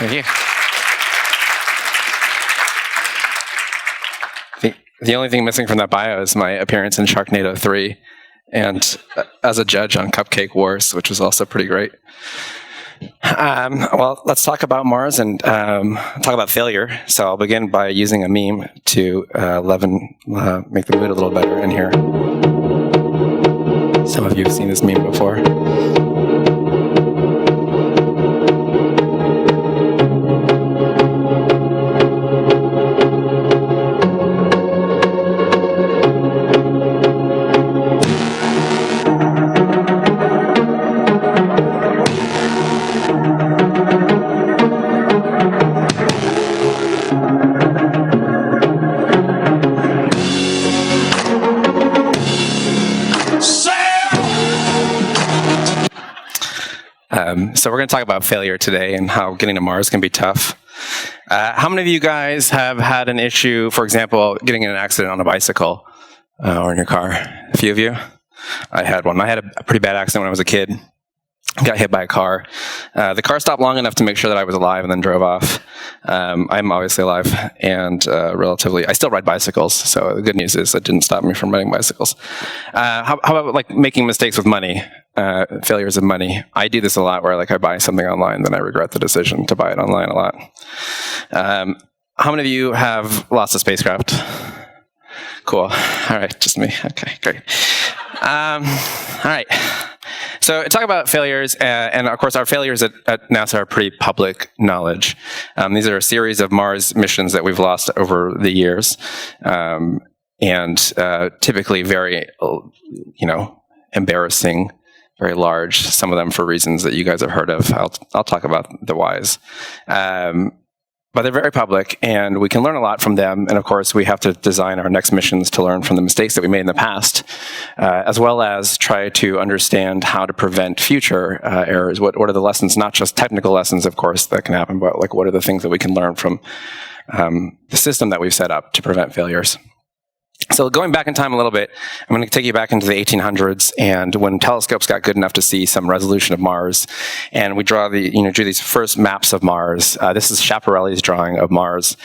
Thank you. The only thing missing from that bio is my appearance in Sharknado 3 and as a judge on Cupcake Wars, which was also pretty great. Well, let's talk about Mars and talk about failure. So I'll begin by using a meme to make the mood a little better in here. Some of you have seen this meme before. So we're going to talk about failure today and how getting to Mars can be tough. How many of you guys have had an issue, for example, getting in an accident on a bicycle or in your car? A few of you? I had one. I had a pretty bad accident when I was a kid. Got hit by a car. The car stopped long enough to make sure that I was alive and then drove off. I'm obviously alive and I still ride bicycles, so the good news is it didn't stop me from riding bicycles. How about like making mistakes with money? Failures of money. I do this a lot where I buy something online, then I regret the decision to buy it online a lot. How many of you have lost a spacecraft? Cool. All right, just me. Okay, great. All right. So talk about failures, and of course our failures at NASA are pretty public knowledge. These are a series of Mars missions that we've lost over the years, and typically very, embarrassing, very large, some of them for reasons that you guys have heard of. I'll talk about the whys. But they're very public, and we can learn a lot from them. And of course, we have to design our next missions to learn from the mistakes that we made in the past, as well as try to understand how to prevent future errors. What are the lessons, not just technical lessons, of course, that can happen, but what are the things that we can learn from the system that we've set up to prevent failures. So going back in time a little bit, I'm going to take you back into the 1800s, and when telescopes got good enough to see some resolution of Mars, and we drew these first maps of Mars. This is Schiaparelli's drawing of Mars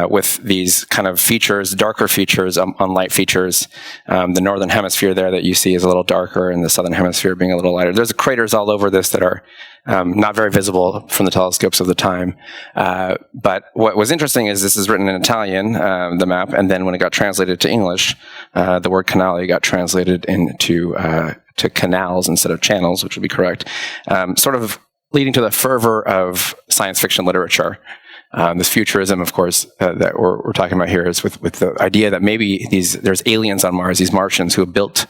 with these kind of features, darker features on light features. The northern hemisphere there that you see is a little darker, and the southern hemisphere being a little lighter. There's craters all over this that are not very visible from the telescopes of the time. But what was interesting is this is written in Italian, the map, and then when it got translated to English, the word canale got translated into to canals instead of channels, which would be correct, sort of leading to the fervor of science fiction literature. This futurism, of course, that we're talking about here is with the idea that maybe there's aliens on Mars, these Martians who have built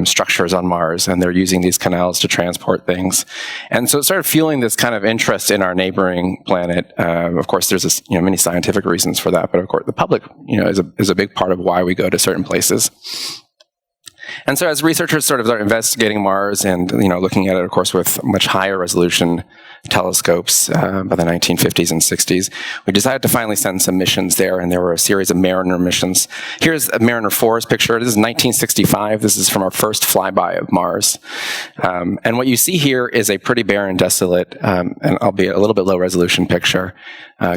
structures on Mars, and they're using these canals to transport things. And so it started fueling this kind of interest in our neighboring planet. Of course, there's many scientific reasons for that, but of course the public is a big part of why we go to certain places. And so as researchers sort of start investigating Mars and looking at it, of course, with much higher resolution telescopes by the 1950s and 60s, we decided to finally send some missions there, and there were a series of Mariner missions. Here's a Mariner 4's picture. This is 1965. This is from our first flyby of Mars. And what you see here is a pretty barren, desolate, and albeit a little bit low resolution picture,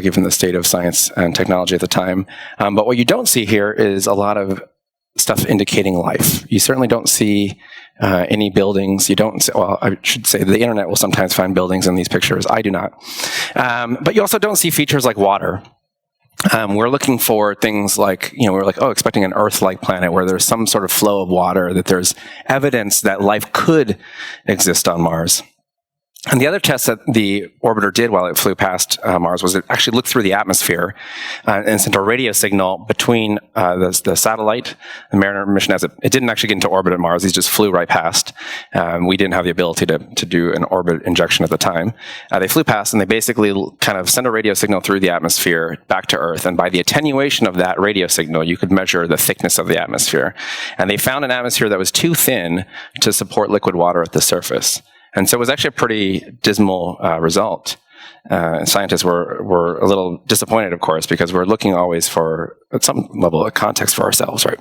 given the state of science and technology at the time. But what you don't see here is a lot of stuff indicating life. You certainly don't see any buildings. You don't see, well, I should say the internet will sometimes find buildings in these pictures. I do not. But you also don't see features like water. We're looking for things like, we're expecting an Earth-like planet where there's some sort of flow of water, that there's evidence that life could exist on Mars. And the other test that the orbiter did while it flew past Mars was it actually looked through the atmosphere and sent a radio signal between the satellite, the Mariner mission. It didn't actually get into orbit at Mars; these just flew right past. We didn't have the ability to do an orbit injection at the time. They flew past, and they basically kind of sent a radio signal through the atmosphere back to Earth. And by the attenuation of that radio signal, you could measure the thickness of the atmosphere. And they found an atmosphere that was too thin to support liquid water at the surface. And so it was actually a pretty dismal result. Scientists were a little disappointed, of course, because we're looking always for, at some level, a context for ourselves, right?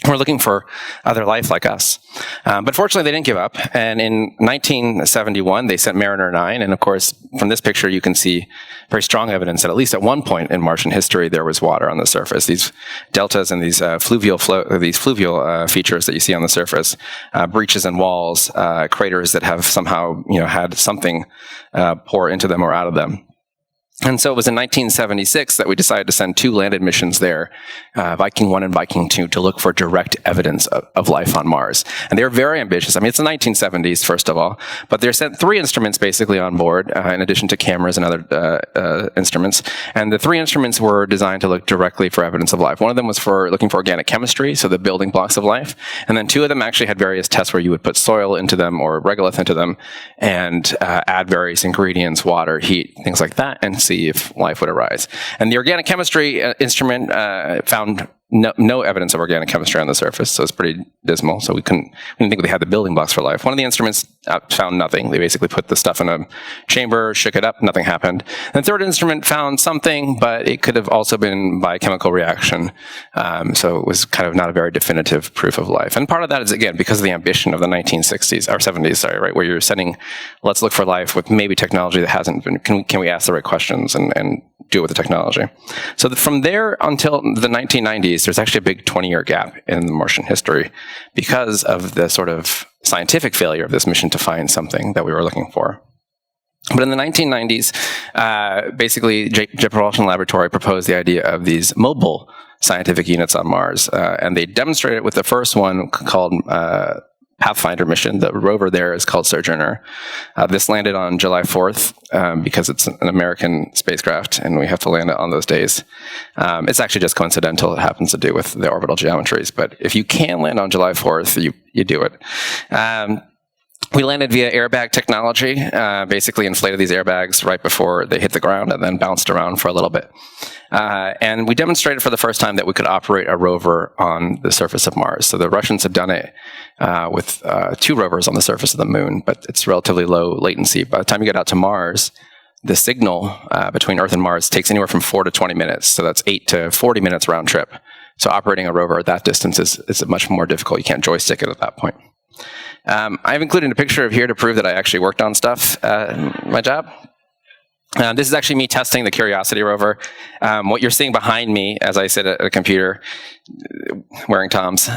We're looking for other life like us. But fortunately, they didn't give up. And in 1971, they sent Mariner 9. And of course, from this picture, you can see very strong evidence that at least at one point in Martian history, there was water on the surface. These deltas and these fluvial features that you see on the surface, breaches in walls, craters that have somehow had something pour into them or out of them. And so it was in 1976 that we decided to send 2 landed missions there, Viking 1 and Viking 2, to look for direct evidence of life on Mars. And they were very ambitious. I mean, it's the 1970s, first of all, but they sent 3 instruments basically on board, in addition to cameras and other instruments. And the 3 instruments were designed to look directly for evidence of life. One of them was for looking for organic chemistry, so the building blocks of life. And then 2 of them actually had various tests where you would put soil into them or regolith into them and add various ingredients, water, heat, things like that, and see if life would arise. And the organic chemistry instrument found no evidence of organic chemistry on the surface, so it's pretty dismal. So we didn't think they had the building blocks for life. One of the instruments found nothing. They basically put the stuff in a chamber, shook it up, nothing happened. And the 3rd instrument found something, but it could have also been biochemical reaction. So it was kind of not a very definitive proof of life. And part of that is, again, because of the ambition of the 1960s, or 70s, right, where you're sending, let's look for life with maybe technology that hasn't been, can we ask the right questions and do it with the technology. So from there until the 1990s, there's actually a big 20-year gap in Martian history because of the sort of scientific failure of this mission to find something that we were looking for. But in the 1990s, basically, Jet Propulsion Laboratory proposed the idea of these mobile scientific units on Mars, and they demonstrated it with the first one called Pathfinder mission. The rover there is called Sojourner. This landed on July 4th because it's an American spacecraft and we have to land it on those days. It's actually just coincidental. It happens to do with the orbital geometries. But if you can land on July 4th, you do it. We landed via airbag technology, basically inflated these airbags right before they hit the ground and then bounced around for a little bit. And we demonstrated for the first time that we could operate a rover on the surface of Mars. So the Russians had done it with 2 rovers on the surface of the moon, but it's relatively low latency. By the time you get out to Mars, the signal between Earth and Mars takes anywhere from 4 to 20 minutes. So that's 8 to 40 minutes round trip. So operating a rover at that distance is much more difficult. You can't joystick it at that point. I've included a picture of here to prove that I actually worked on stuff in my job. This is actually me testing the Curiosity rover. What you're seeing behind me as I sit at a computer wearing Toms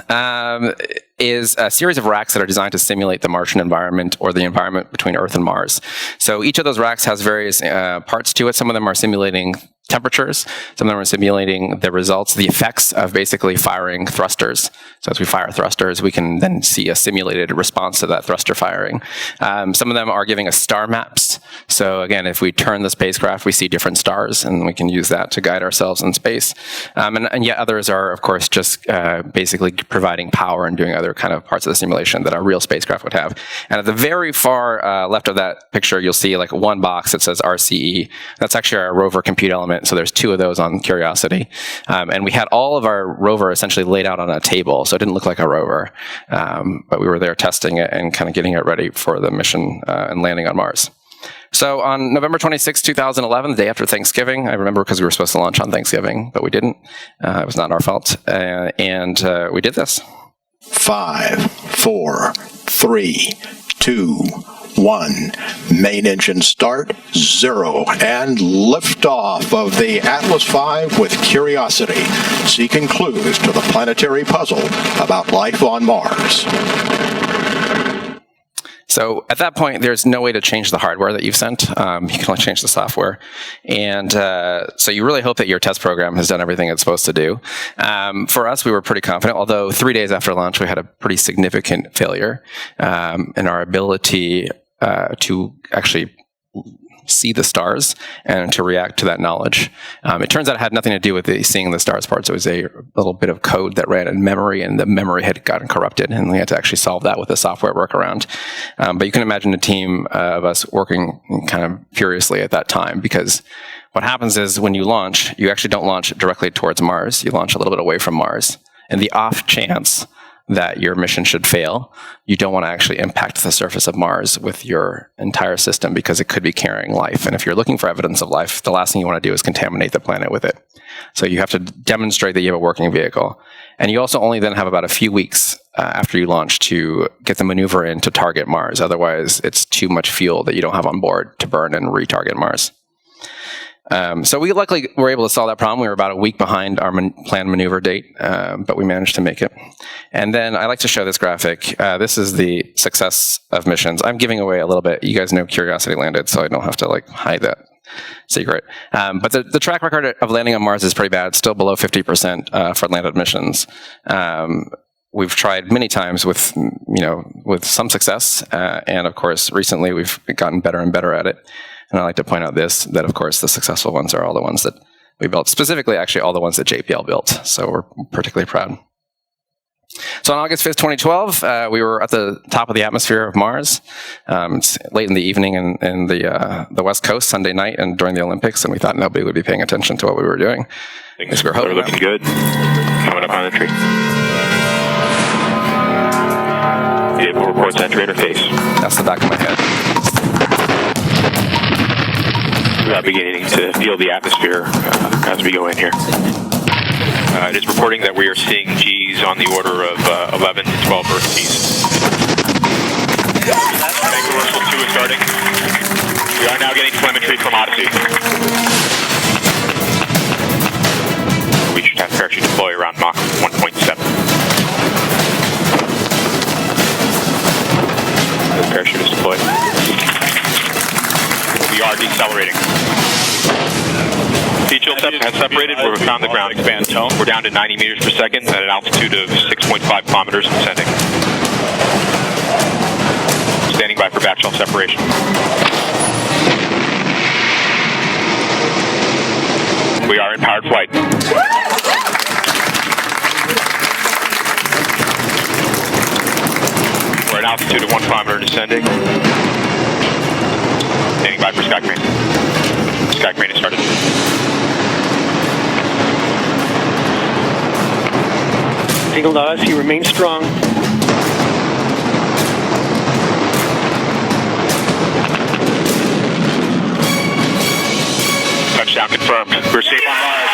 is a series of racks that are designed to simulate the Martian environment or the environment between Earth and Mars. So each of those racks has various parts to it. Some of them are simulating temperatures. Some of them are simulating the results, the effects of basically firing thrusters. So as we fire thrusters, we can then see a simulated response to that thruster firing. Some of them are giving us star maps. So again, if we turn the spacecraft, we see different stars, and we can use that to guide ourselves in space. And yet others are, of course, just basically providing power and doing other kind of parts of the simulation that a real spacecraft would have. And at the very far left of that picture, you'll see like one box that says RCE. That's actually our rover compute element. So there's 2 of those on Curiosity. And we had all of our rover essentially laid out on a table, so it didn't look like a rover. But we were there testing it and kind of getting it ready for the mission and landing on Mars. So on November 26, 2011, the day after Thanksgiving, I remember because we were supposed to launch on Thanksgiving, but we didn't. It was not our fault. And we did this. 5, 4, 3, 2, 1. Main engine start, 0, and liftoff of the Atlas V with Curiosity, seeking clues to the planetary puzzle about life on Mars. So at that point, there's no way to change the hardware that you've sent. You can only change the software. And so you really hope that your test program has done everything it's supposed to do. For us, we were pretty confident, although 3 days after launch, we had a pretty significant failure in our ability to actually see the stars and to react to that knowledge. It turns out it had nothing to do with the seeing the stars parts. It was a little bit of code that ran in memory, and the memory had gotten corrupted, and we had to actually solve that with a software workaround. But you can imagine a team of us working kind of furiously at that time, because what happens is when you launch, you actually don't launch directly towards Mars. You launch a little bit away from Mars. And the off chance that your mission should fail, you don't want to actually impact the surface of Mars with your entire system because it could be carrying life. And if you're looking for evidence of life, the last thing you want to do is contaminate the planet with it. So you have to demonstrate that you have a working vehicle. And you also only then have about a few weeks after you launch to get the maneuver in to target Mars. Otherwise, it's too much fuel that you don't have on board to burn and retarget Mars. So we luckily were able to solve that problem. We were about a week behind our planned maneuver date, but we managed to make it. And then I like to show this graphic. This is the success of missions. I'm giving away a little bit. You guys know Curiosity landed, so I don't have to hide that secret. But the track record of landing on Mars is pretty bad. It's still below 50% for landed missions. We've tried many times with some success, and of course, recently we've gotten better and better at it. And I like to point out that of course the successful ones are all the ones that we built, specifically actually all the ones that JPL built. So we're particularly proud. So on August 5th, 2012, we were at the top of the atmosphere of Mars. It's late in the evening in the West Coast, Sunday night, and during the Olympics, and we thought nobody would be paying attention to what we were doing. Things are looking good. Coming up on the tree. Vehicle reports entry interface. That's the back of my head. We are beginning to feel the atmosphere as we go in here. It is reporting that we are seeing G's on the order of 11 to 12 Earth G's. Reversal 2 is starting. We are now getting telemetry from Odyssey. We should have parachute deploy around Mach 1.7. The parachute is deployed. We are decelerating. Heat shield has separated. We're found the ground. Expand tone. We're down to 90 meters per second at an altitude of 6.5 kilometers and descending. Standing by for batch off separation. We are in powered flight. We're at an altitude of 1 kilometer descending. Standing by for sky crane. Sky crane has started. Signal to us, you remain strong. Touchdown confirmed. We're safe on Mars.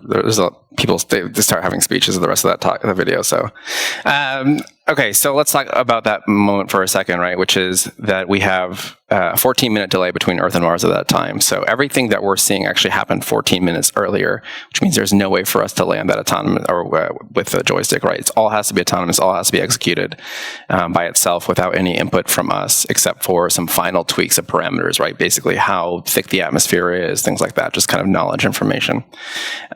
There's people they start having speeches of the rest of that the video. So, okay, so let's talk about that moment for a second, right? Which is that we have a 14-minute delay between Earth and Mars at that time. So everything that we're seeing actually happened 14 minutes earlier, which means there's no way for us to land that autonomous or with the joystick, right? It all has to be autonomous, all has to be executed by itself without any input from us, except for some final tweaks of parameters, right? Basically, how thick the atmosphere is, things like that, just kind of knowledge information.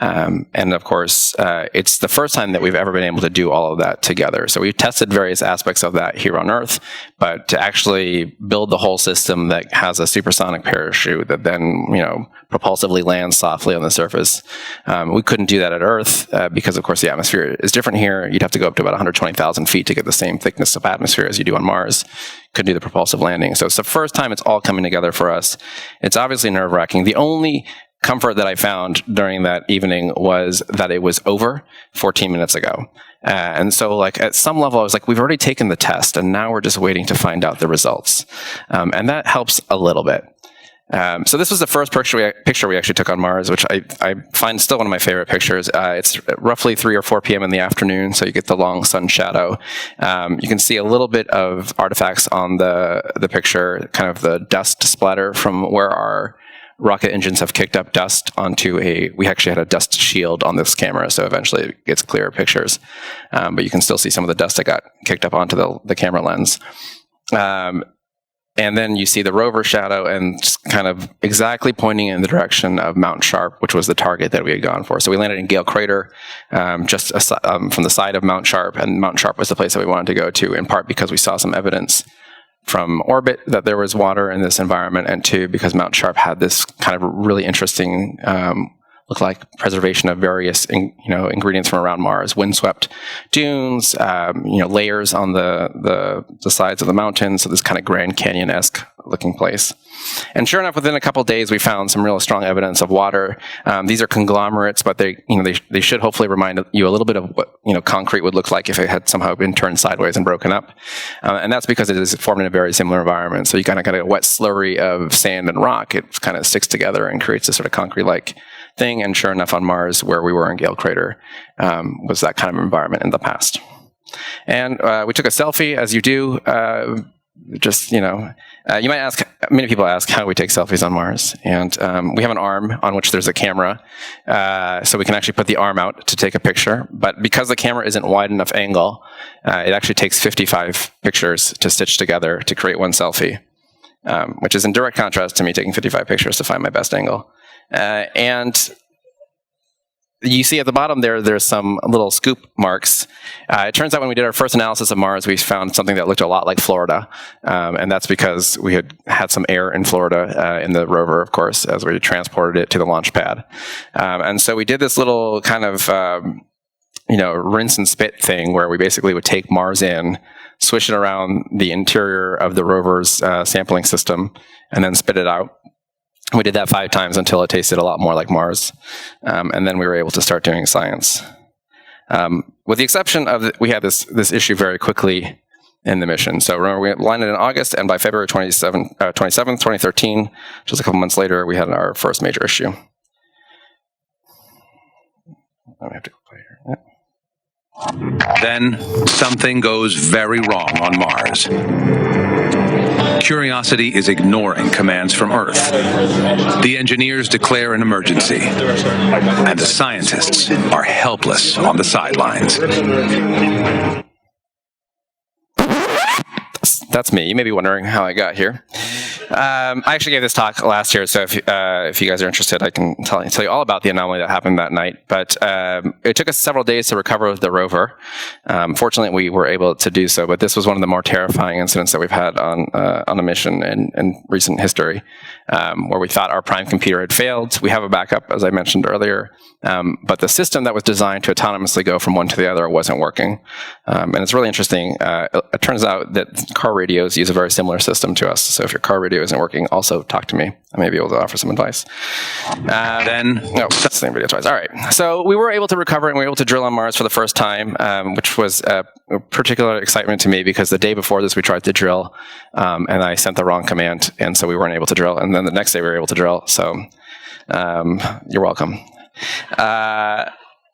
And of course, it's the first time that we've ever been able to do all of that together. So we've tested various aspects of that here on Earth, but to actually build the whole system that has a supersonic parachute that then, propulsively lands softly on the surface, we couldn't do that at Earth because, of course, the atmosphere is different here. You'd have to go up to about 120,000 feet to get the same thickness of atmosphere as you do on Mars. Couldn't do the propulsive landing. So it's the first time it's all coming together for us. It's obviously nerve-wracking. The only comfort that I found during that evening was that it was over 14 minutes ago. And so at some level, I was like, we've already taken the test and now we're just waiting to find out the results. And that helps a little bit. So this was the first picture we actually took on Mars, which I find still one of my favorite pictures. It's roughly 3 or 4 p.m. in the afternoon, so you get the long sun shadow. You can see a little bit of artifacts on the picture, kind of the dust splatter from where our rocket engines have kicked up dust onto we actually had a dust shield on this camera, so eventually it gets clearer pictures. But you can still see some of the dust that got kicked up onto the camera lens. And then you see the rover shadow and just kind of exactly pointing in the direction of Mount Sharp, which was the target that we had gone for. So we landed in Gale Crater, just from the side of Mount Sharp, and Mount Sharp was the place that we wanted to go to, in part because we saw some evidence from orbit that there was water in this environment, and 2, because Mount Sharp had this kind of really interesting look like preservation of various ingredients from around Mars, windswept dunes, layers on the sides of the mountains, so this kind of Grand Canyon-esque looking place. And sure enough, within a couple of days, we found some real strong evidence of water. These are conglomerates, but they should hopefully remind you a little bit of what concrete would look like if it had somehow been turned sideways and broken up. And that's because it is formed in a very similar environment. So you kind of got a wet slurry of sand and rock. It kind of sticks together and creates a sort of concrete-like thing. And sure enough, on Mars, where we were in Gale Crater, was that kind of environment in the past. And we took a selfie, as you do. You might ask, many people ask, how do we take selfies on Mars? And we have an arm on which there's a camera, so we can actually put the arm out to take a picture. But because the camera isn't wide enough angle, it actually takes 55 pictures to stitch together to create one selfie, which is in direct contrast to me taking 55 pictures to find my best angle. And you see at the bottom there's some little scoop marks. It turns out when we did our first analysis of Mars, we found something that looked a lot like Florida. And that's because we had some air in Florida in the rover, of course, as we transported it to the launch pad. And so we did this little kind of, rinse and spit thing where we basically would take Mars in, swish it around the interior of the rover's sampling system, and then spit it out. We did that 5 times until it tasted a lot more like Mars. And then we were able to start doing science. With the exception of, we had this issue very quickly in the mission. So remember, we landed in August, and by February 27th, 2013, just a couple months later, we had our first major issue. I have to go play here. Yeah. Then something goes very wrong on Mars. Curiosity is ignoring commands from Earth. The engineers declare an emergency, and the scientists are helpless on the sidelines. That's me. You may be wondering how I got here. I actually gave this talk last year, so if you guys are interested, I can tell you all about the anomaly that happened that night. But it took us several days to recover the rover. Fortunately, we were able to do so, but this was one of the more terrifying incidents that we've had on a mission in recent history, where we thought our prime computer had failed. We have a backup, as I mentioned earlier, but the system that was designed to autonomously go from one to the other wasn't working. And it's really interesting. It turns out that car radios use a very similar system to us. So if your car radio isn't working, also talk to me. I may be able to offer some advice. No, that's the same video twice. All right. So we were able to recover and we were able to drill on Mars for the first time, which was a particular excitement to me because the day before this we tried to drill and I sent the wrong command, and so we weren't able to drill. And then the next day we were able to drill. So you're welcome.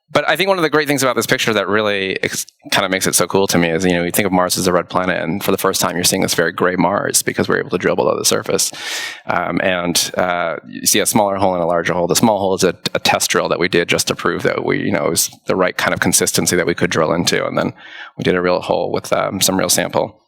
But I think one of the great things about this picture that really kind of makes it so cool to me is, you think of Mars as a red planet, and for the first time you're seeing this very gray Mars because we're able to drill below the surface. And you see a smaller hole and a larger hole. The small hole is a test drill that we did just to prove that it was the right kind of consistency that we could drill into. And then we did a real hole with some real sample.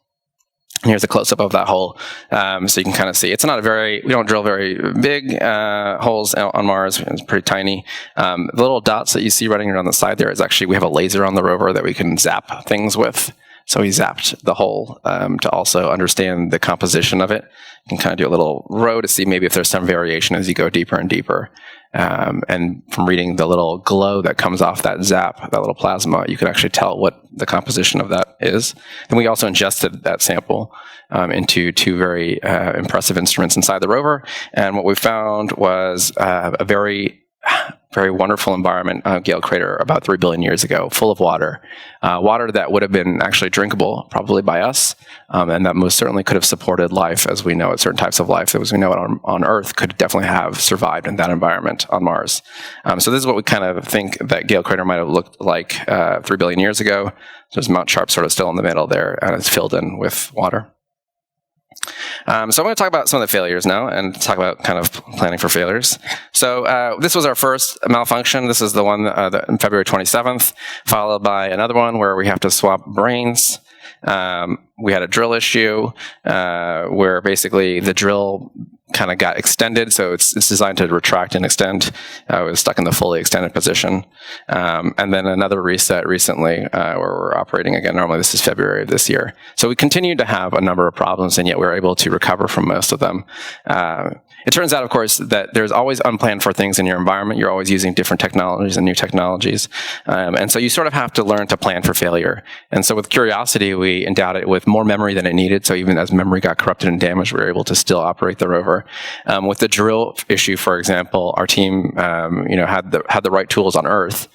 Here's a close-up of that hole, so you can kind of see. It's not we don't drill very big holes on Mars. It's pretty tiny. The little dots that you see running around the side there is actually, we have a laser on the rover that we can zap things with. So we zapped the hole to also understand the composition of it. You can kind of do a little row to see maybe if there's some variation as you go deeper and deeper. And from reading the little glow that comes off that zap, that little plasma, you can actually tell what the composition of that is. And we also ingested that sample into 2 very impressive instruments inside the rover. And what we found was a very wonderful environment on Gale Crater about 3 billion years ago, full of water. Water that would have been actually drinkable, probably by us, and that most certainly could have supported life as we know it, certain types of life that as we know it on Earth could definitely have survived in that environment on Mars. So this is what we kind of think that Gale Crater might have looked like 3 billion years ago. There's Mount Sharp sort of still in the middle there, and it's filled in with water. So I'm going to talk about some of the failures now and talk about kind of planning for failures. So this was our first malfunction. This is the one on February 27th, followed by another one where we have to swap brains. We had a drill issue where basically the drill kind of got extended, so it's designed to retract and extend. It was stuck in the fully extended position. And then another reset recently where we're operating again. Normally this is February of this year. So we continue to have a number of problems, and yet we're able to recover from most of them. It turns out, of course, that there's always unplanned for things in your environment. You're always using different technologies and new technologies. And so you sort of have to learn to plan for failure. And so with Curiosity, we endowed it with more memory than it needed. So even as memory got corrupted and damaged, we were able to still operate the rover. With the drill issue, for example, our team, had the right tools on Earth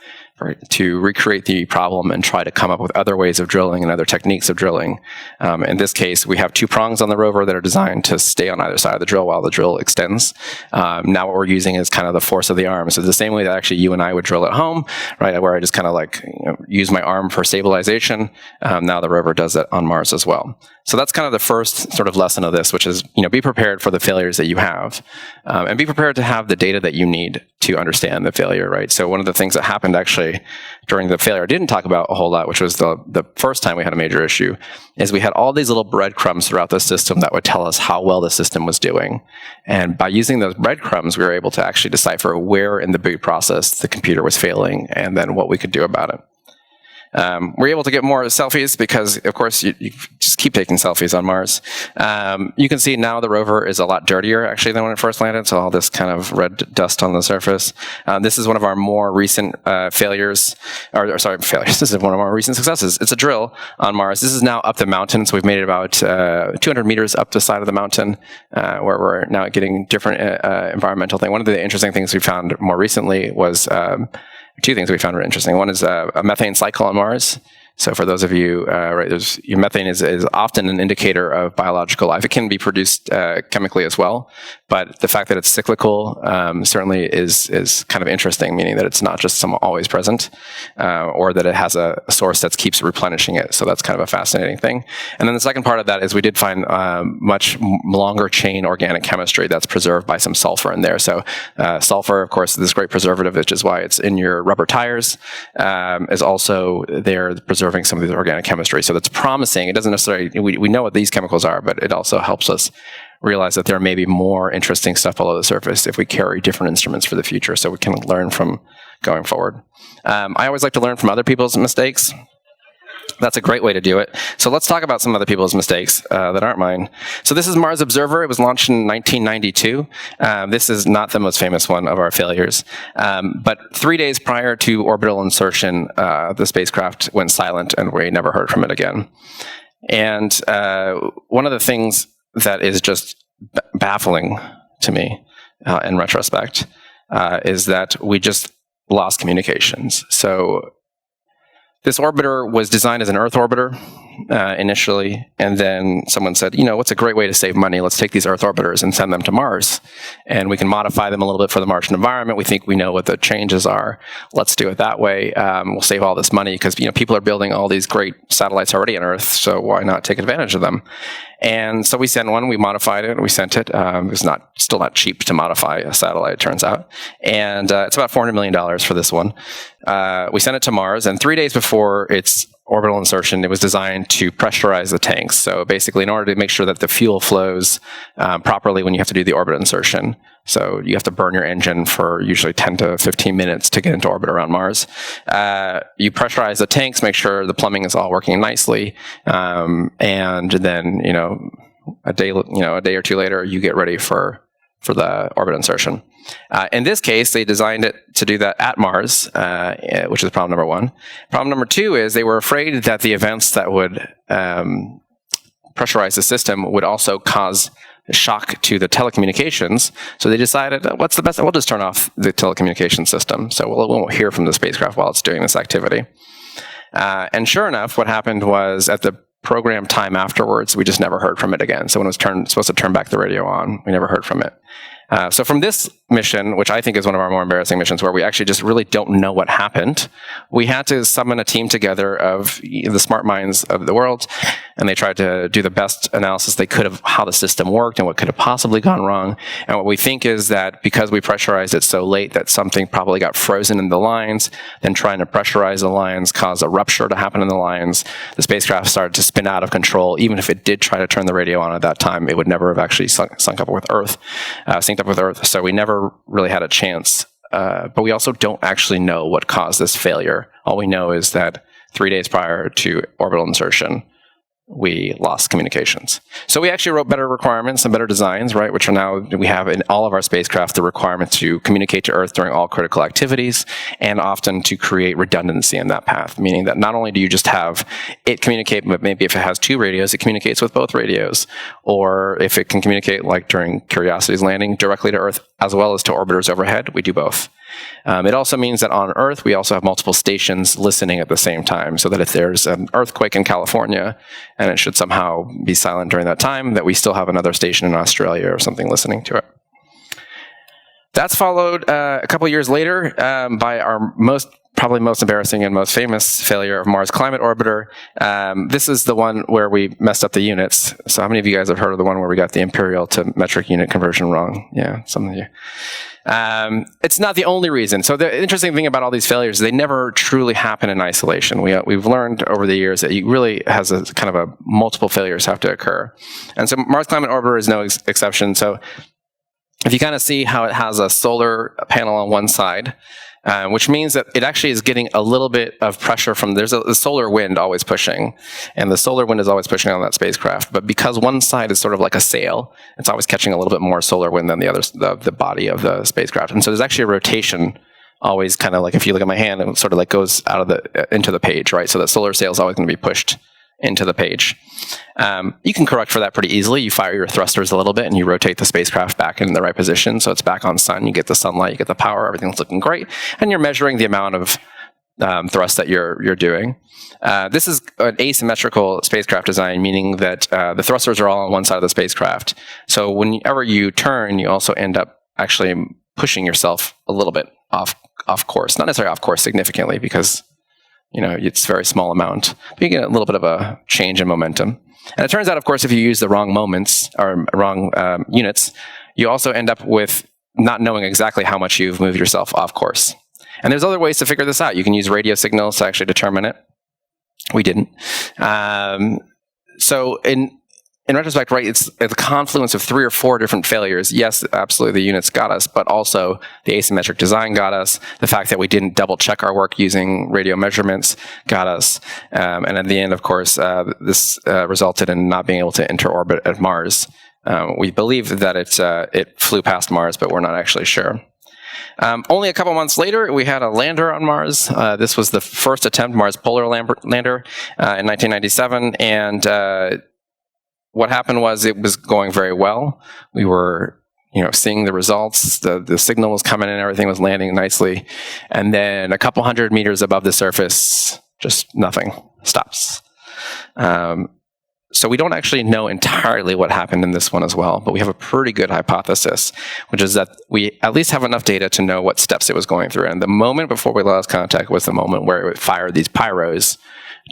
to recreate the problem and try to come up with other ways of drilling and other techniques of drilling. In this case, we have 2 prongs on the rover that are designed to stay on either side of the drill while the drill extends. Now what we're using is kind of the force of the arm. So the same way that actually you and I would drill at home, right, where I just kind of use my arm for stabilization. Now the rover does that on Mars as well. So that's kind of the first sort of lesson of this, which is, be prepared for the failures that you have, and be prepared to have the data that you need to understand the failure, right? So one of the things that happened actually during the failure I didn't talk about a whole lot, which was the first time we had a major issue, is we had all these little breadcrumbs throughout the system that would tell us how well the system was doing. And by using those breadcrumbs, we were able to actually decipher where in the boot process the computer was failing and then what we could do about it. We're able to get more selfies because, of course, you just keep taking selfies on Mars. You can see now the rover is a lot dirtier, actually, than when it first landed, so all this kind of red dust on the surface. This is one of our more recent failures. This is one of our recent successes. It's a drill on Mars. This is now up the mountain, so we've made it about 200 meters up the side of the mountain, where we're now getting different environmental things. One of the interesting things we found more recently was 2 things we found really interesting. One is a methane cycle on Mars. So for those of you, your methane is often an indicator of biological life. It can be produced chemically as well, but the fact that it's cyclical certainly is kind of interesting, meaning that it's not just always present, or that it has a source that keeps replenishing it. So that's kind of a fascinating thing. And then the second part of that is we did find much longer chain organic chemistry that's preserved by some sulfur in there. So sulfur, of course, is this great preservative, which is why it's in your rubber tires, is also there preserving some of these organic chemistry. So that's promising. It doesn't necessarily, we know what these chemicals are, but it also helps us realize that there may be more interesting stuff below the surface if we carry different instruments for the future, so we can learn from going forward. I always like to learn from other people's mistakes. That's a great way to do it. So let's talk about some other people's mistakes that aren't mine. So this is Mars Observer. It was launched in 1992. This is not the most famous one of our failures. But 3 days prior to orbital insertion, the spacecraft went silent and we never heard from it again. And one of the things that is just baffling to me in retrospect is that we just lost communications. So this orbiter was designed as an Earth orbiter initially, and then someone said, what's a great way to save money? Let's take these Earth orbiters and send them to Mars. And we can modify them a little bit for the Martian environment. We think we know what the changes are. Let's do it that way. We'll save all this money because people are building all these great satellites already on Earth, so why not take advantage of them? And so we sent one, we modified it, and we sent it. It was still not cheap to modify a satellite, it turns out. And it's about $400 million for this one. We sent it to Mars, and 3 days before its orbital insertion, it was designed to pressurize the tanks. So basically, in order to make sure that the fuel flows properly when you have to do the orbit insertion, so you have to burn your engine for usually 10 to 15 minutes to get into orbit around Mars. You pressurize the tanks, make sure the plumbing is all working nicely, and then a day or two later, you get ready for the orbit insertion. In this case, they designed it to do that at Mars, which is problem number 1. Problem number 2 is they were afraid that the events that would pressurize the system would also cause shock to the telecommunications. So they decided, what's the best? We'll just turn off the telecommunication system. So we won't hear from the spacecraft while it's doing this activity. And sure enough, what happened was at the program time afterwards, we just never heard from it again. So when it was supposed to turn back the radio on, we never heard from it. So from this mission, which I think is one of our more embarrassing missions, where we actually just really don't know what happened, we had to summon a team together of the smart minds of the world, and they tried to do the best analysis they could of how the system worked and what could have possibly gone wrong. And what we think is that because we pressurized it so late that something probably got frozen in the lines, then trying to pressurize the lines caused a rupture to happen in the lines. The spacecraft started to spin out of control. Even if it did try to turn the radio on at that time, it would never have actually synced up with Earth. So we never really had a chance. But we also don't actually know what caused this failure. All we know is that 3 days prior to orbital insertion, we lost communications. So we actually wrote better requirements and better designs, right, which are now, we have in all of our spacecraft the requirement to communicate to Earth during all critical activities, and often to create redundancy in that path, meaning that not only do you just have it communicate, but maybe if it has two radios, it communicates with both radios, or if it can communicate, like during Curiosity's landing, directly to Earth as well as to orbiters overhead, we do both. It also means that on Earth, we also have multiple stations listening at the same time, so that if there's an earthquake in California and it should somehow be silent during that time, that we still have another station in Australia or something listening to it. That's followed a couple years later by our probably most embarrassing and most famous failure of Mars Climate Orbiter. This is the one where we messed up the units. So how many of you guys have heard of the one where we got the imperial to metric unit conversion wrong? Yeah, some of you. It's not the only reason. So the interesting thing about all these failures is they never truly happen in isolation. We've learned over the years that it really has a kind of a multiple failures have to occur. And so Mars Climate Orbiter is no exception. So if you kind of see how it has a solar panel on one side, which means that it actually is getting a little bit of pressure from, there's a solar wind always pushing, and the solar wind is always pushing on that spacecraft. But because one side is sort of like a sail, it's always catching a little bit more solar wind than the other, the body of the spacecraft. And so there's actually a rotation always kind of like, if you look at my hand, it sort of like goes out of into the page, right? So that solar sail is always going to be pushed into the page. You can correct for that pretty easily. You fire your thrusters a little bit and you rotate the spacecraft back in the right position so it's back on sun. You get the sunlight, you get the power, everything's looking great, and you're measuring the amount of thrust that you're doing. This is an asymmetrical spacecraft design, meaning that the thrusters are all on one side of the spacecraft. So whenever you turn, you also end up actually pushing yourself a little bit off course. Not necessarily off course significantly, because it's a very small amount, but you get a little bit of a change in momentum. And it turns out, of course, if you use the wrong moments or wrong units, you also end up with not knowing exactly how much you've moved yourself off course. And there's other ways to figure this out. You can use radio signals to actually determine it. We didn't. So in retrospect, right, it's a confluence of 3 or 4 different failures. Yes, absolutely, the units got us, but also the asymmetric design got us. The fact that we didn't double check our work using radio measurements got us. And at the end, of course, this resulted in not being able to enter orbit at Mars. We believe that it flew past Mars, but we're not actually sure. Only a couple months later, we had a lander on Mars. This was the first attempt, Mars Polar Lander, in 1997, and what happened was it was going very well. We were, seeing the results. The signal was coming in, everything was landing nicely. And then a couple hundred meters above the surface, just nothing, stops. So we don't actually know entirely what happened in this one as well, but we have a pretty good hypothesis, which is that we at least have enough data to know what steps it was going through. And the moment before we lost contact was the moment where it fired these pyros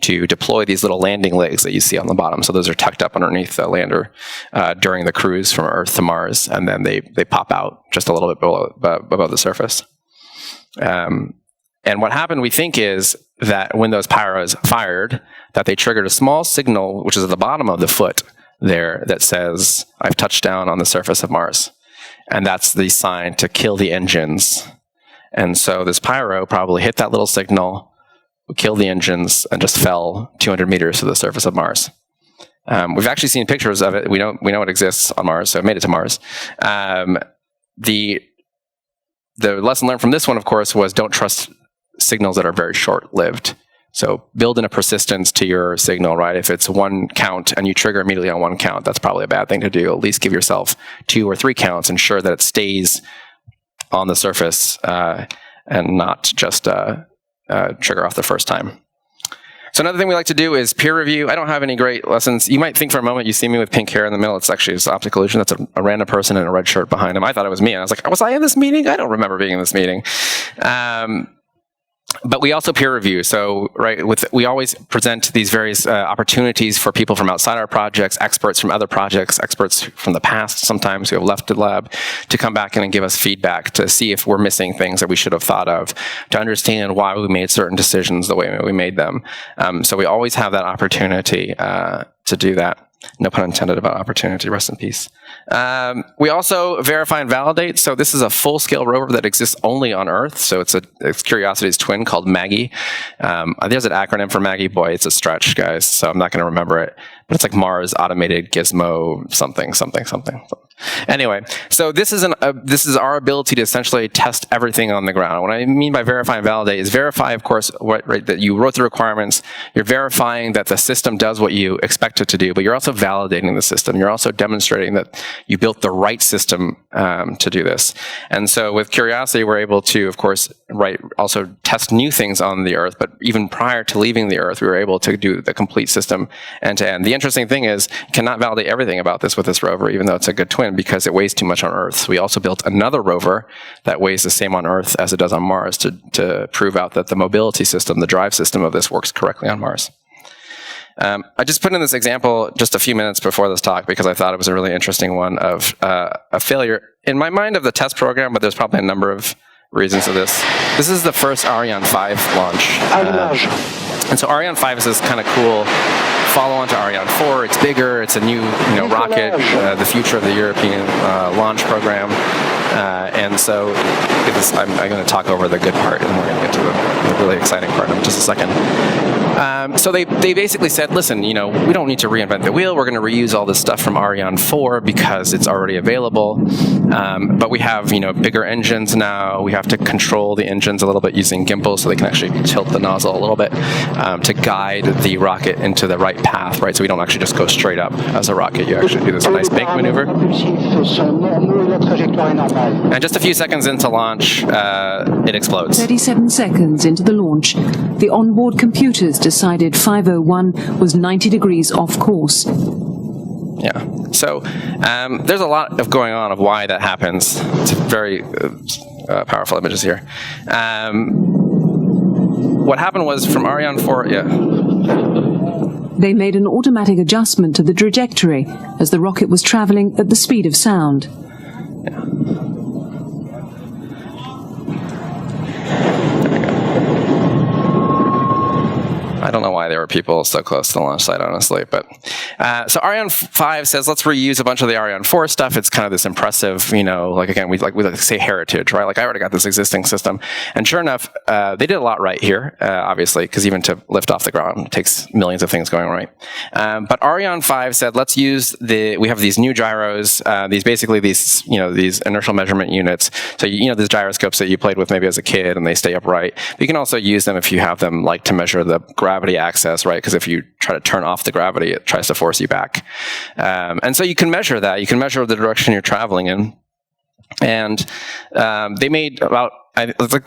to deploy these little landing legs that you see on the bottom. So those are tucked up underneath the lander during the cruise from Earth to Mars, and then they pop out just a little bit above the surface. And what happened, we think, is that when those pyros fired, that they triggered a small signal, which is at the bottom of the foot there, that says, "I've touched down on the surface of Mars." And that's the sign to kill the engines. And so this pyro probably hit that little signal, killed the engines, and just fell 200 meters to the surface of Mars. We've actually seen pictures of it. We know it exists on Mars, so it made it to Mars. The lesson learned from this one, of course, was don't trust signals that are very short-lived. So build in a persistence to your signal, right? If it's one count and you trigger immediately on one count, that's probably a bad thing to do. At least give yourself 2 or 3 counts, ensure that it stays on the surface and not just trigger off the first time. So another thing we like to do is peer review. I don't have any great lessons. You might think for a moment you see me with pink hair in the middle. It's actually this optical illusion. That's a random person in a red shirt behind him. I thought it was me. And I was like, was I in this meeting? I don't remember being in this meeting. But we also peer review. So, we always present these various opportunities for people from outside our projects, experts from other projects, experts from the past sometimes who have left the lab, to come back in and give us feedback to see if we're missing things that we should have thought of, to understand why we made certain decisions the way we made them. So we always have that opportunity to do that. No pun intended about opportunity, rest in peace. We also verify and validate. So this is a full-scale rover that exists only on Earth. So it's Curiosity's twin called Maggie. There's an acronym for Maggie. Boy, it's a stretch, guys. So I'm not going to remember it. But it's like Mars Automated Gizmo something. Anyway, so this is our ability to essentially test everything on the ground. What I mean by verify and validate is verify, of course, that you wrote the requirements. You're verifying that the system does what you expect it to do, but you're also validating the system. You're also demonstrating that you built the right system to do this. And so with Curiosity, we're able to, of course, also test new things on the Earth, but even prior to leaving the Earth, we were able to do the complete system end to end. The interesting thing is, you cannot validate everything about this with this rover, even though it's a good twin, because it weighs too much on Earth. So we also built another rover that weighs the same on Earth as it does on Mars to prove out that the mobility system, the drive system of this, works correctly on Mars. I just put in this example just a few minutes before this talk because I thought it was a really interesting one of a failure, in my mind, of the test program, but there's probably a number of reasons for this. This is the first Ariane 5 launch. And so Ariane 5 is this kind of cool follow-on to Ariane 4. It's bigger. It's a new rocket, the future of the European launch program. And so I'm going to talk over the good part, and we're going to get to the really exciting part in just a second. So they basically said, listen, we don't need to reinvent the wheel. We're going to reuse all this stuff from Ariane 4 because it's already available. But we have, bigger engines now. We have to control the engines a little bit using gimbals so they can actually tilt the nozzle a little bit to guide the rocket into the right path, right? So we don't actually just go straight up as a rocket. You actually do this nice bank maneuver. And just a few seconds into launch, it explodes. 37 seconds into the launch, the onboard computers decided 501 was 90 degrees off course. Yeah. So there's a lot of going on of why that happens. It's very powerful images here. What happened was from Ariane 4, They made an automatic adjustment to the trajectory as the rocket was traveling at the speed of sound. Yeah. I don't know why there were people so close to the launch site, honestly. But so Ariane 5 says, let's reuse a bunch of the Ariane 4 stuff. It's kind of this impressive, again, we like to say heritage, right? Like, I already got this existing system. And sure enough, they did a lot right here, obviously, because even to lift off the ground, it takes millions of things going right. But Ariane 5 said, let's use we have these new gyros, these inertial measurement units. So, these gyroscopes that you played with maybe as a kid and they stay upright. But you can also use them if you have them to measure the gravity axis, right? Because if you try to turn off the gravity, it tries to force you back. And so you can measure that. You can measure the direction you're traveling in. And they made about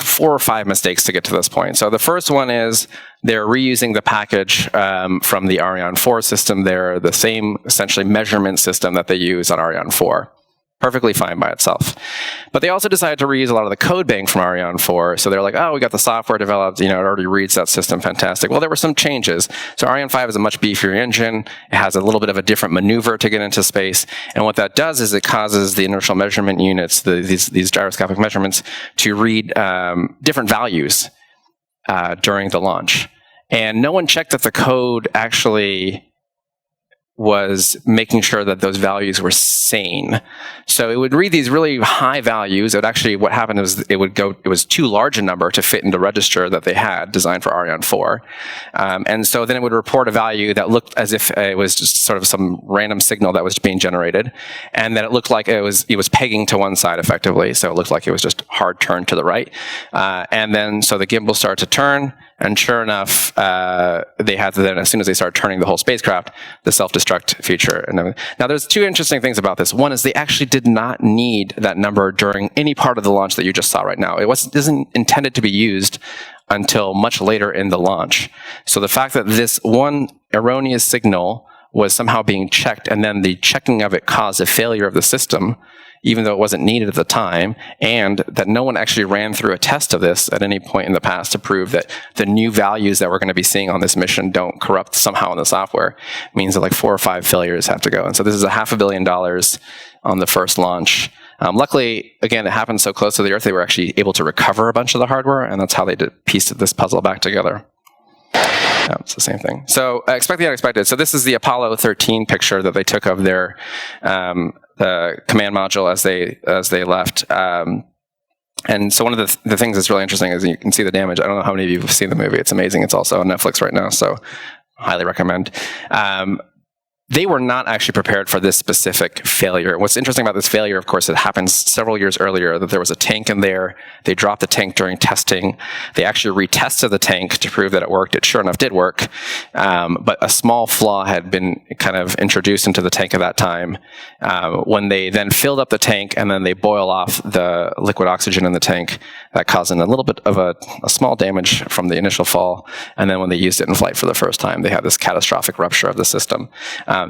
4 or 5 mistakes to get to this point. So the first one is they're reusing the package from the Ariane 4 system. They're the same, essentially, measurement system that they use on Ariane 4. Perfectly fine by itself. But they also decided to reuse a lot of the code bank from Ariane 4. So they're like, we got the software developed, it already reads that system, fantastic. Well, there were some changes. So Ariane 5 is a much beefier engine. It has a little bit of a different maneuver to get into space. And what that does is it causes the inertial measurement units, these gyroscopic measurements, to read different values during the launch. And no one checked that the code actually was making sure that those values were sane. So it would read these really high values. It would actually, what happened was it was too large a number to fit into register that they had designed for Ariane 4. And so then it would report a value that looked as if it was just sort of some random signal that was being generated. And that it looked like it was pegging to one side effectively. So it looked like it was just hard turn to the right. And then, so the gimbal started to turn, And sure enough, they had to then, as soon as they started turning the whole spacecraft, the self-destruct feature. And now, there's two interesting things about this. One is they actually did not need that number during any part of the launch that you just saw right now. It isn't intended to be used until much later in the launch. So the fact that this one erroneous signal was somehow being checked, and then the checking of it caused a failure of the system, even though it wasn't needed at the time, and that no one actually ran through a test of this at any point in the past to prove that the new values that we're going to be seeing on this mission don't corrupt somehow in the software, means that like 4 or 5 failures have to go. And so this is $500 million on the first launch. Luckily, again, it happened so close to the Earth, they were actually able to recover a bunch of the hardware, and that's how they pieced this puzzle back together. Yeah, it's the same thing. So expect the unexpected. So this is the Apollo 13 picture that they took of their the command module as they left. And so one of the things that's really interesting is you can see the damage. I don't know how many of you have seen the movie. It's amazing. It's also on Netflix right now, so highly recommend. They were not actually prepared for this specific failure. What's interesting about this failure, of course, it happens several years earlier, that there was a tank in there. They dropped the tank during testing. They actually retested the tank to prove that it worked. It sure enough did work. But a small flaw had been kind of introduced into the tank at that time. When they then filled up the tank and then they boil off the liquid oxygen in the tank, that caused a little bit of a small damage from the initial fall. And then when they used it in flight for the first time, they had this catastrophic rupture of the system.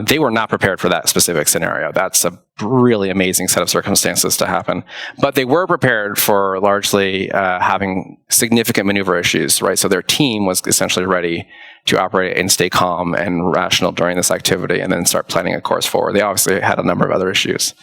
They were not prepared for that specific scenario. That's a really amazing set of circumstances to happen. But they were prepared for largely having significant maneuver issues, right? So their team was essentially ready to operate and stay calm and rational during this activity and then start planning a course forward. They obviously had a number of other issues.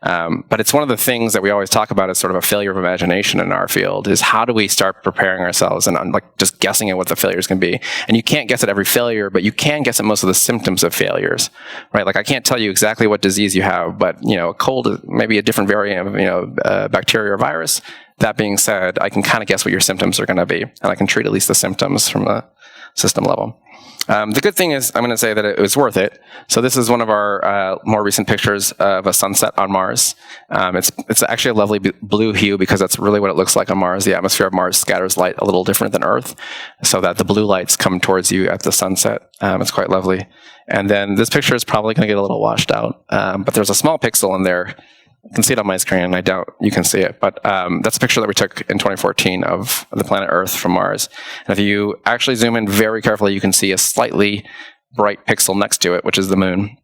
But it's one of the things that we always talk about as sort of a failure of imagination in our field, is how do we start preparing ourselves and like just guessing at what the failures can be. And you can't guess at every failure, but you can guess at most of the symptoms of failures, right? Like I can't tell you exactly what disease you have, but a cold is maybe a different variant of bacteria or virus. That being said, I can kind of guess what your symptoms are going to be, and I can treat at least the symptoms from a system level. The good thing is, I'm going to say that it was worth it. So this is one of our more recent pictures of a sunset on Mars. It's actually a lovely blue hue because that's really what it looks like on Mars. The atmosphere of Mars scatters light a little different than Earth, so that the blue lights come towards you at the sunset. It's quite lovely. And then this picture is probably going to get a little washed out, but there's a small pixel in there. You can see it on my screen. I doubt you can see it, but that's a picture that we took in 2014 of the planet Earth from Mars. And if you actually zoom in very carefully, you can see a slightly bright pixel next to it, which is the moon.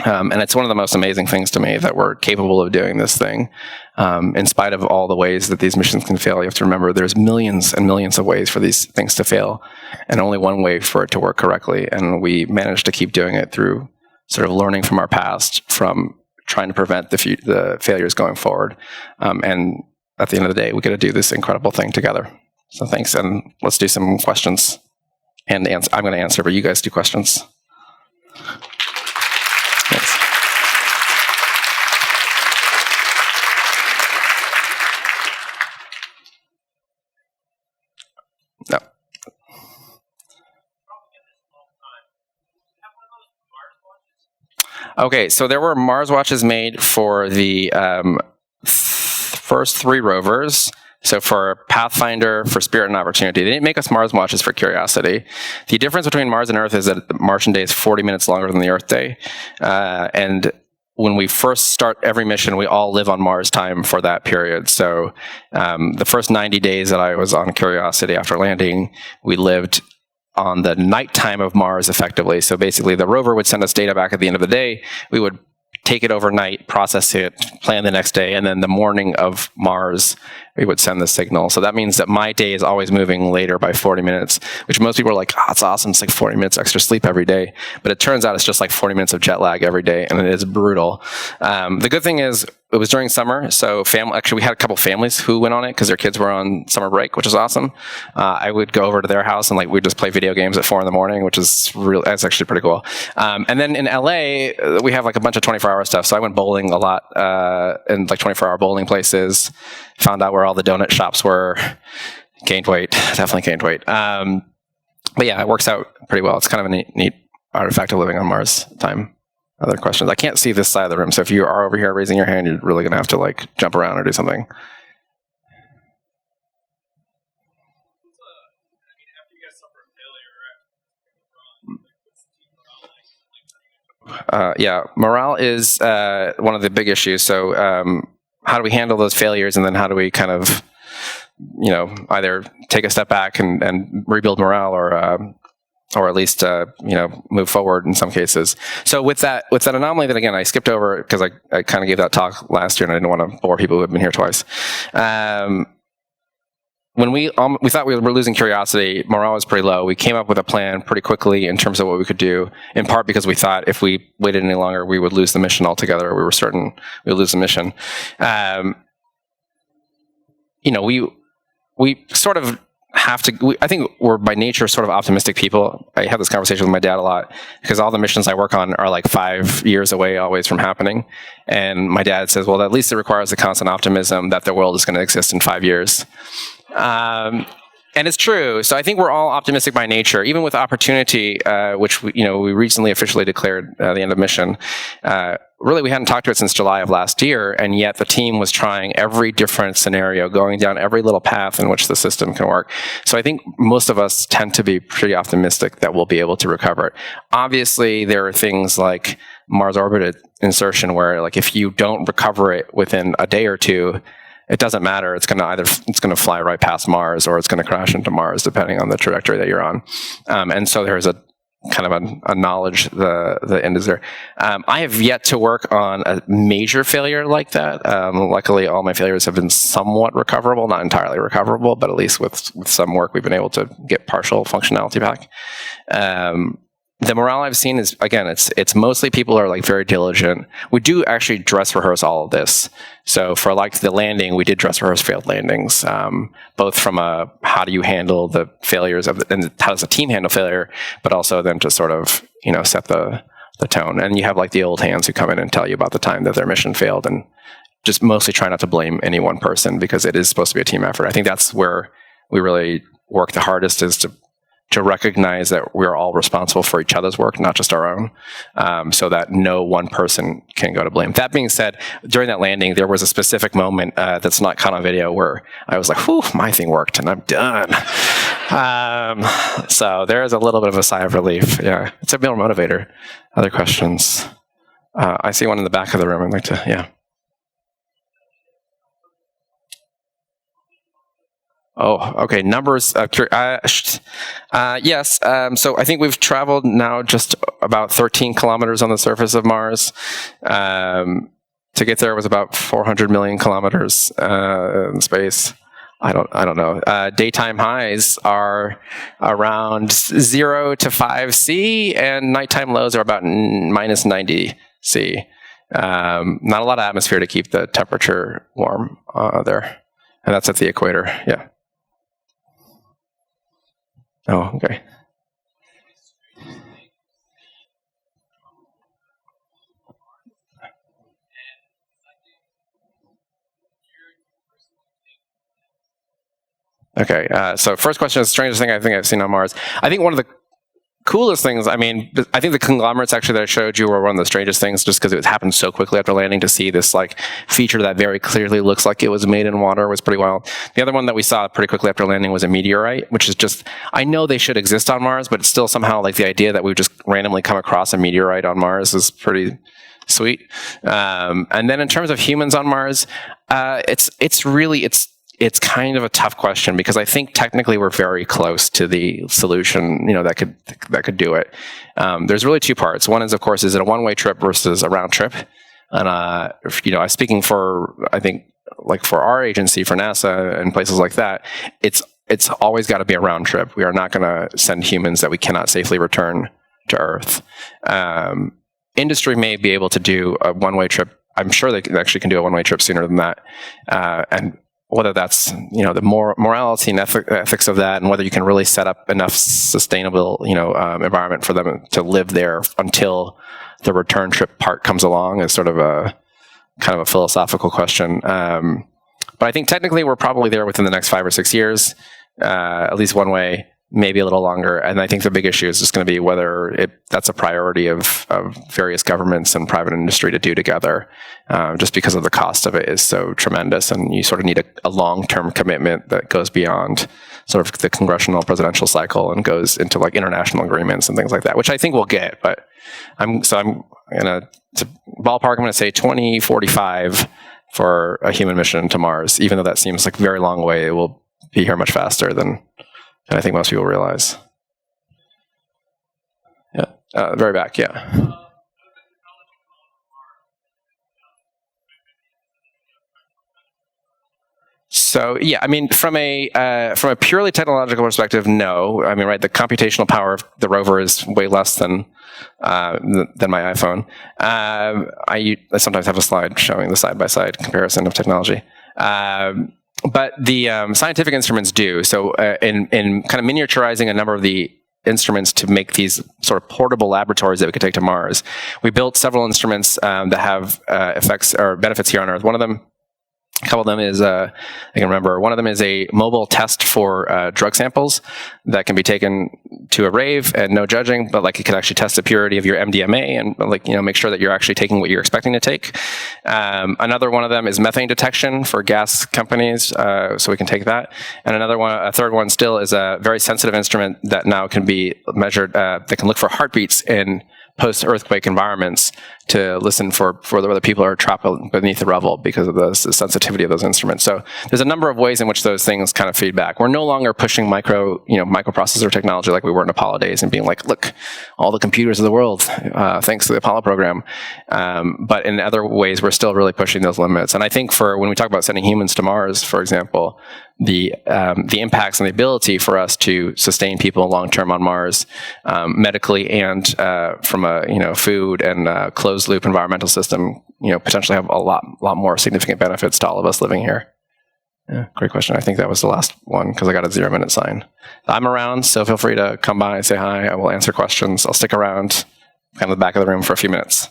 And it's one of the most amazing things to me that we're capable of doing this thing. In spite of all the ways that these missions can fail, you have to remember there's millions and millions of ways for these things to fail, and only one way for it to work correctly. And we managed to keep doing it through sort of learning from our past, from trying to prevent the failures going forward. And at the end of the day, we get to do this incredible thing together. So thanks, and let's do some questions. And I'm going to answer, but you guys do questions. Thanks. No. Okay, so there were Mars watches made for the first 3 rovers. So for Pathfinder, for Spirit, and Opportunity. They didn't make us Mars watches for Curiosity. The difference between Mars and Earth is that the Martian day is 40 minutes longer than the Earth day. And when we first start every mission, we all live on Mars time for that period. So the first 90 days that I was on Curiosity after landing, we lived on the nighttime of Mars effectively. So basically the rover would send us data back at the end of the day. We would take it overnight, process it, plan the next day, and then the morning of Mars, we would send the signal. So that means that my day is always moving later by 40 minutes, which most people are like, oh, it's awesome. It's like 40 minutes extra sleep every day. But it turns out it's just like 40 minutes of jet lag every day, and it is brutal. The good thing is it was during summer, so actually we had a couple families who went on it because their kids were on summer break, which is awesome. I would go over to their house and we'd just play video games at 4 a.m, which is that's actually pretty cool. And then in LA, we have a bunch of 24-hour stuff. So I went bowling a lot in 24-hour bowling places. Found out where all the donut shops were. Gained weight, definitely gained weight. But yeah, it works out pretty well. It's kind of a neat artifact of living on Mars time. Other questions? I can't see this side of the room, so if you are over here raising your hand, you're really going to have to jump around or do something. Yeah. Morale is one of the big issues. So how do we handle those failures, and then how do we kind of, either take a step back and rebuild morale, or at least move forward in some cases. So with that anomaly that, again, I skipped over because I kind of gave that talk last year and I didn't want to bore people who have been here twice. When we thought we were losing curiosity, morale was pretty low. We came up with a plan pretty quickly in terms of what we could do, in part because we thought if we waited any longer, we would lose the mission altogether. We were certain we would lose the mission. We sort of have to, I think we're by nature sort of optimistic people. I have this conversation with my dad a lot because all the missions I work on are like 5 years away always from happening. And my dad says, well, at least it requires a constant optimism that the world is going to exist in 5 years. And it's true. So I think we're all optimistic by nature, even with Opportunity, which we recently officially declared the end of mission. Really, we hadn't talked to it since July of last year, and yet the team was trying every different scenario, going down every little path in which the system can work. So I think most of us tend to be pretty optimistic that we'll be able to recover it. Obviously, there are things like Mars orbit insertion, where like if you don't recover it within a day or two, it doesn't matter. It's going to fly right past Mars, or it's going to crash into Mars, depending on the trajectory that you're on. And so there's a kind of a knowledge the end is there. I have yet to work on a major failure like that. Luckily, all my failures have been somewhat recoverable, not entirely recoverable, but at least with some work, we've been able to get partial functionality back. The morale I've seen is, again, it's mostly people are like very diligent. We do actually dress rehearse all of this. So for like the landing, we did dress rehearse failed landings, both from how do you handle the failures and how does the team handle failure, but also then to sort of set the tone. And you have like the old hands who come in and tell you about the time that their mission failed, and just mostly try not to blame any one person because it is supposed to be a team effort. I think that's where we really work the hardest, is to recognize that we're all responsible for each other's work, not just our own, so that no one person can go to blame. That being said, during that landing, there was a specific moment that's not caught on video where I was like, whew, my thing worked and I'm done. So there is a little bit of a sigh of relief. Yeah, it's a real motivator. Other questions? I see one in the back of the room. I'd like to, yeah. Oh, okay. Numbers. Yes. So I think we've traveled now just about 13 kilometers on the surface of Mars. To get there was about 400 million kilometers in space. I don't know. Daytime highs are around 0 to 5 C, and nighttime lows are about minus 90 C. Not a lot of atmosphere to keep the temperature warm there, and that's at the equator. Yeah. Oh, okay. Okay, so first question is the strangest thing I think I've seen on Mars. I think one of the coolest things, I think the conglomerates actually that I showed you were one of the strangest things, just because it happened so quickly after landing. To see this like feature that very clearly looks like it was made in water was pretty wild. The other one that we saw pretty quickly after landing was a meteorite, which is just, I know they should exist on Mars, but it's still somehow like the idea that we've just randomly come across a meteorite on Mars is pretty sweet. And then in terms of humans on Mars, it's kind of a tough question, because I think technically we're very close to the solution, that could do it. There's really two parts. One is, of course, is it a one-way trip versus a round trip? And I'm speaking for, I think, like for our agency, for NASA and places like that, it's always got to be a round trip. We are not going to send humans that we cannot safely return to Earth. Industry may be able to do a one-way trip. I'm sure they actually can do a one-way trip sooner than that, and whether that's the morality and ethics of that, and whether you can really set up enough sustainable environment for them to live there until the return trip part comes along, is sort of a kind of a philosophical question. But I think technically we're probably there within the next 5 or 6 years, at least one way. maybe a little longer. And I think the big issue is just going to be whether that's a priority of various governments and private industry to do together, just because of the cost of it is so tremendous. And you sort of need a long-term commitment that goes beyond sort of the congressional presidential cycle and goes into like international agreements and things like that, which I think we'll get. But I'm going to ballpark, I'm going to say 2045 for a human mission to Mars, even though that seems like a very long way. It will be here much faster than I think most people realize. Yeah, very back, yeah. So yeah, I mean, from a purely technological perspective, no. I mean, right, the computational power of the rover is way less than my iPhone. I sometimes have a slide showing the side-by-side comparison of technology. But the scientific instruments do. So in kind of miniaturizing a number of the instruments to make these sort of portable laboratories that we could take to Mars, we built several instruments that have effects or benefits here on Earth. One of them, a couple of them is, I can remember, one of them is a mobile test for drug samples that can be taken to a rave and no judging, but like it can actually test the purity of your MDMA and like, you know, make sure that you're actually taking what you're expecting to take. Another one of them is methane detection for gas companies, so we can take that. And another one, a third one still is a very sensitive instrument that now can be measured, that can look for heartbeats in post-earthquake environments to listen for whether people are trapped beneath the rubble because of the sensitivity of those instruments. So there's a number of ways in which those things kind of feed back. We're no longer pushing microprocessor technology like we were in Apollo days and being like, look, all the computers of the world, thanks to the Apollo program. But in other ways, we're still really pushing those limits. And I think for when we talk about sending humans to Mars, for example, the impacts and the ability for us to sustain people long-term on Mars, medically and from a food and closed loop environmental system, potentially have a lot more significant benefits to all of us living here. Yeah, great question. I think that was the last one because I got a 0-minute sign. I'm around, so feel free to come by and say hi. I will answer questions. I'll stick around kind of the back of the room for a few minutes.